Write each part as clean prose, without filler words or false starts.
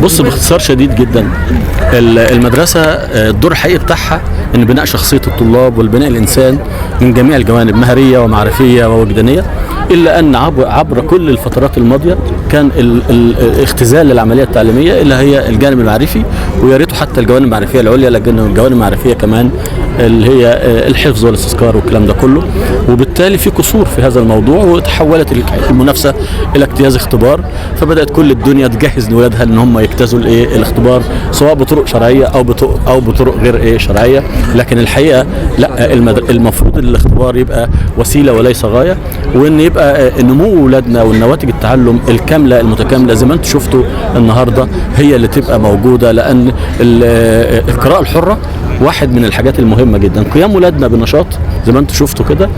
بص، باختصار شديد جدا، المدرسه الدور الحقيقي بتاعها ان بناء شخصيه الطلاب والبناء الانسان من جميع الجوانب، مهاريه ومعرفيه ووجدانيه. الا ان عبر كل الفترات الماضيه كان الاختزال للعمليه التعليميه اللي هي الجانب المعرفي، ويا ريته حتى الجوانب المعرفيه العليا، لكن الجوانب المعرفيه كمان اللي هي الحفظ والاستذكار والكلام ده كله. وبالتالي في قصور في هذا الموضوع، وتحولت المنافسه الى اجتياز اختبار، فبدات كل الدنيا تجهز لاولادها ان هم يجتازوا الاختبار سواء بطرق شرعيه او بطرق غير شرعيه. لكن الحقيقه لا، المفروض الاختبار يبقى وسيله وليس غايه، وان يبقى نمو اولادنا والنواتج التعلم الكامله المتكامله زي ما انتم شفتوا النهارده هي اللي تبقى موجوده. لان القراءه الحره واحد من الحاجات المهمه جدا. قيام ولادنا بنشاط زي ما انتم شفتوا كده،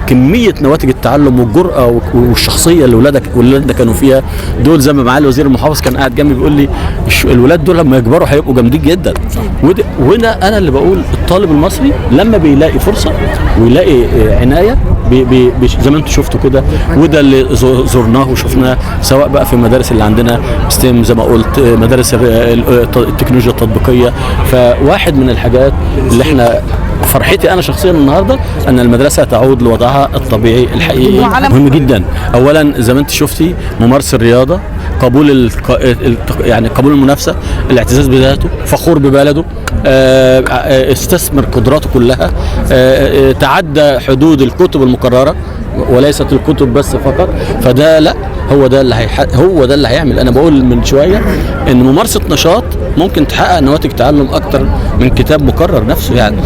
كميه نواتج التعلم والجرأه والشخصيه اللي ولادنا كانوا فيها دول، زي ما معالي وزير المحافظ كان قاعد جنبي بيقول لي الولاد دول لما يكبروا هيبقوا جامدين جدا. وهنا انا اللي بقول الطالب المصري لما بيلاقي فرصه ويلاقي عنايه زي ما انتم شفتوا كده، وده اللي زرناه وشفناه سواء بقى في المدارس اللي عندنا ستيم زي ما قلت، مدارس التكنولوجيا التطبيقيه. فواحد من الحاجات اللي احنا فرحتي انا شخصيا النهارده ان المدرسه تعود لوضعها الطبيعي الحقيقي. مهم جدا اولا زي ما انت شفتي ممارسه الرياضه، قبول يعني قبول المنافسه، الاعتزاز بذاته، فخور ببلده، استثمر قدراته كلها، تعدى حدود الكتب المكرره وليست الكتب بس فقط. فده لا، هو ده اللي هيعمل. انا بقول من شويه ان ممارسه نشاط ممكن تحقق نواتج تعلم اكتر من كتاب مكرر نفسه يعني.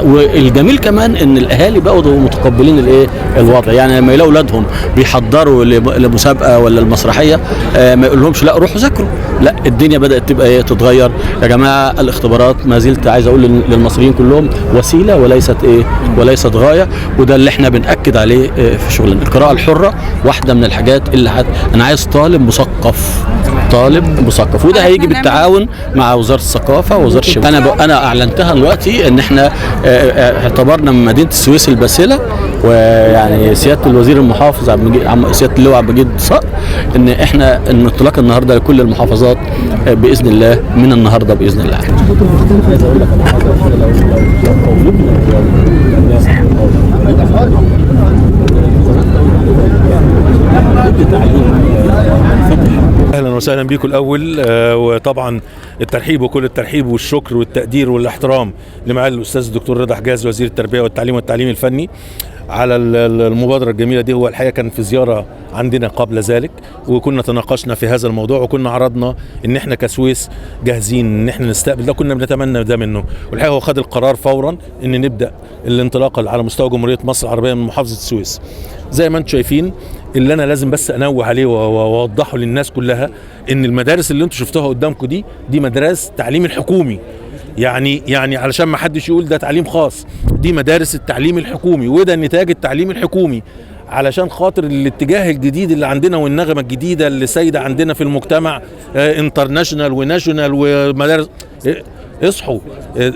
والجميل كمان ان الاهالي بقوا متقبلين الوضع، يعني لما يلاقوا اولادهم بيحضروا لمسابقه ولا المسرحيه ما يقولهمش لا روحوا ذاكروا، لا الدنيا بدات تبقى تتغير. يا جماعه الاختبارات ما زلت عايز اقول للمصريين كلهم وسيله وليست غايه، وده اللي احنا بنأكد عليه في شغلنا. القراءه الحره واحده من الحاجات اللي انا عايز طالب مثقف، وده هيجي بالتعاون مع وزاره الثقافه ووزاره الشباب. انا اعلنتها دلوقتي ان احنا اعتبرنا من مدينه السويس الباسله، ويعني سياده الوزير المحافظ سياده اللواء عبد المجيد صقر ان احنا انطلاق النهارده لكل المحافظات باذن الله من النهارده باذن الله. عايز اقول لك اهلا وسهلا بيكم الاول، وطبعا الترحيب وكل الترحيب والشكر والتقدير والاحترام لمعالي الاستاذ الدكتور رضا حجاز وزير التربيه والتعليم الفني على المبادره الجميله دي. هو الحقيقه كان في زياره عندنا قبل ذلك، وكنا تناقشنا في هذا الموضوع، وكنا عرضنا ان احنا كسويس جاهزين ان احنا نستقبل ده، كنا بنتمنى ده منه. والحقيقه هو خد القرار فورا ان نبدا الانطلاقه على مستوى جمهوريه مصر العربيه من محافظه السويس. زي ما انتم شايفين، اللي انا لازم بس انوه عليه واوضحه للناس كلها ان المدارس اللي انتم شفتوها قدامكم دي مدارس التعليم الحكومي. يعني علشان ما حدش يقول ده تعليم خاص، دي مدارس التعليم الحكومي، وده نتاج التعليم الحكومي. علشان خاطر الاتجاه الجديد اللي عندنا والنغمه الجديده اللي سايده عندنا في المجتمع، انترناشونال وناشونال ومدارس، اصحوا.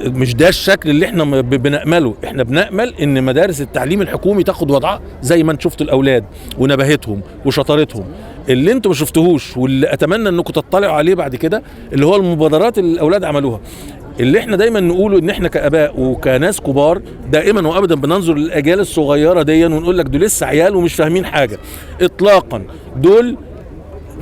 مش ده الشكل اللي احنا بنأمله. احنا بنأمل ان مدارس التعليم الحكومي تاخد وضعها زي ما انتم شفتوا الاولاد ونباهتهم وشطارتهم. اللي انتم ما شفتوهوش واللي اتمنى انكم تطلعوا عليه بعد كده اللي هو المبادرات اللي الاولاد عملوها، اللي احنا دايما نقوله ان احنا كاباء وكناس كبار دائما وابدا بننظر للاجيال الصغيره دي ونقول لك دول لسه عيال ومش فاهمين حاجه اطلاقا. دول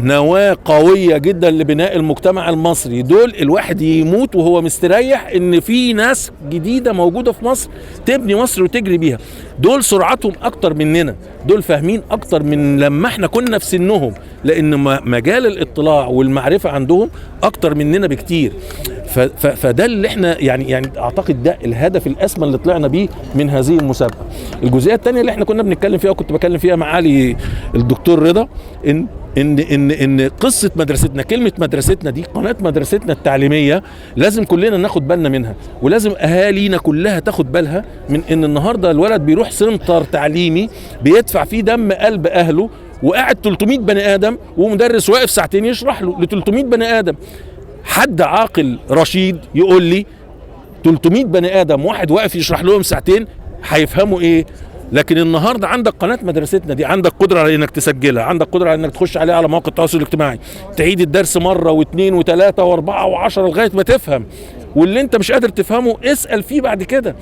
نواة قوية جدا لبناء المجتمع المصري. دول الواحد يموت وهو مستريح ان في ناس جديدة موجودة في مصر تبني مصر وتجري بيها. دول سرعتهم اكتر مننا، دول فاهمين اكتر من لما احنا كنا في سنهم، لان مجال الاطلاع والمعرفة عندهم اكتر مننا بكتير. فده اللي احنا يعني اعتقد ده الهدف الاسمى اللي طلعنا بيه من هذه المسابقة. الجزئية الثانية اللي احنا كنا بنتكلم فيها وكنت بكلم فيها معالي الدكتور رضا ان قصه مدرستنا، كلمه مدرستنا دي، قناه مدرستنا التعليميه، لازم كلنا ناخد بالنا منها، ولازم اهالينا كلها تاخد بالها من ان النهارده الولد بيروح سنتر تعليمي بيدفع فيه دم قلب اهله، وقاعد 300 بني ادم ومدرس واقف ساعتين يشرح له ل 300 بني ادم. حد عاقل رشيد يقول لي 300 بني ادم واحد واقف يشرح لهم ساعتين هيفهموا ايه؟ لكن النهارده عندك قناه مدرستنا دي، عندك قدره على انك تسجلها، عندك قدره على انك تخش عليها على مواقع التواصل الاجتماعي، تعيد الدرس مره واثنين وثلاثه واربعه وعشرة لغايه ما تفهم، واللي انت مش قادر تفهمه اسال فيه بعد كده.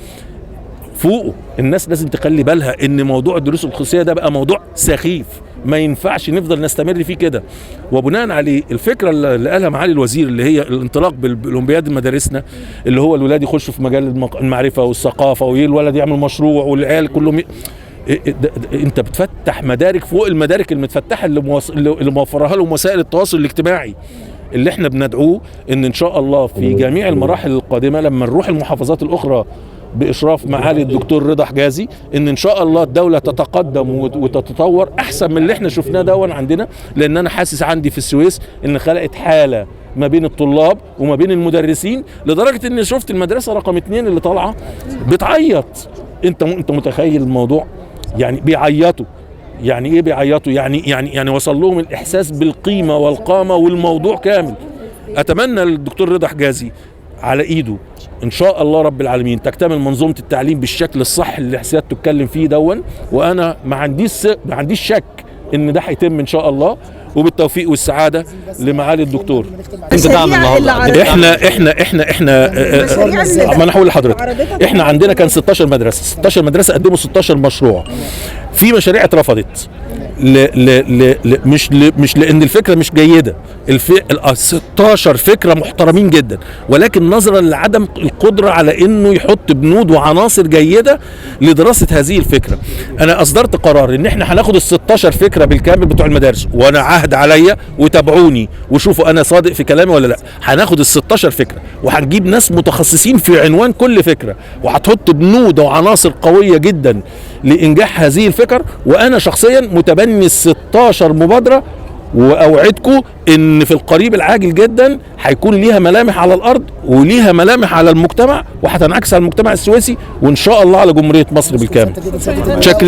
فوقه الناس لازم تخلي بالها ان موضوع الدروس الخصوصيه ده بقى موضوع سخيف، ما ينفعش نفضل نستمر فيه كده. وبناء عليه الفكره اللي قالها معالي الوزير اللي هي الانطلاق بالاولمبياد مدارسنا، اللي هو الولاد يخشوا في مجال المعرفه والثقافه، والولد يعمل مشروع والعيال كلهم انت بتفتح مدارك فوق المدارك المتفتحه اللي موفرها لهم وسائل التواصل الاجتماعي، اللي احنا بندعوه ان شاء الله في جميع المراحل القادمه لما نروح المحافظات الاخرى باشراف معالي الدكتور رضا حجازي، ان شاء الله الدوله تتقدم وتتطور احسن من اللي احنا شفناه دون عندنا. لان انا حاسس عندي في السويس ان خلقت حاله ما بين الطلاب وما بين المدرسين، لدرجه ان شفت المدرسه رقم 2 اللي طالعه بتعيط. انت متخيل الموضوع؟ يعني بيعيطوا. يعني ايه بيعيطوا؟ يعني وصل لهم الاحساس بالقيمه والقامه والموضوع كامل. اتمنى الدكتور رضا حجازي على ايده ان شاء الله رب العالمين تكتمل منظومه التعليم بالشكل الصح اللي سيادته اتكلم فيه دون، وانا ما عنديش شك ان ده هيتم ان شاء الله، وبالتوفيق والسعاده لمعالي الدكتور. انت دعم النهارده. احنا ما انا هقول لحضرتك، احنا عندنا كان 16 مدرسه قدموا 16 مشروع. في مشاريع اترفضت مش لان الفكره مش جيده، 16 فكره محترمين جدا، ولكن نظرا لعدم القدره على انه يحط بنود وعناصر جيده لدراسه هذه الفكره. انا اصدرت قرار ان احنا هناخد ال 16 فكره بالكامل بتوع المدارس، وانا عهد عليا وتابعوني وشوفوا انا صادق في كلامي ولا لا. هناخد ال 16 فكره وهنجيب ناس متخصصين في عنوان كل فكره، وهتحط بنود وعناصر قويه جدا لانجاح هذه الفكر. وانا شخصيا متبني ال 16 مبادره، واوعدكم ان في القريب العاجل جدا هيكون ليها ملامح على الارض وليها ملامح على المجتمع، وهتنعكس على المجتمع السويسي وان شاء الله على جمهوريه مصر بالكامل. شكرا.